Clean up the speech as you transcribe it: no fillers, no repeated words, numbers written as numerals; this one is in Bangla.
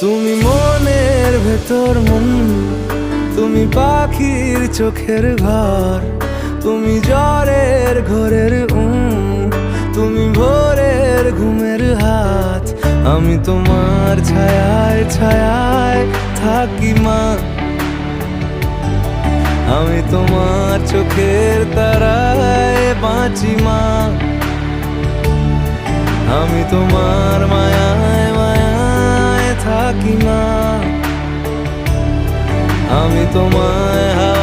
তুমি মনের ভেতর মন, তুমি পাখির চোখের ঘর, তুমি জ্বরের ঘোরের তুমি ভোরের ঘুমের হাত। আমি তোমার ছায়ায় ছায়ায় থাকি মা, আমি তোমার চোখের তারায় বাঁচি মা, আমি তোমার মায়ায় মায়ায় থাকি মা, আমি তোমায়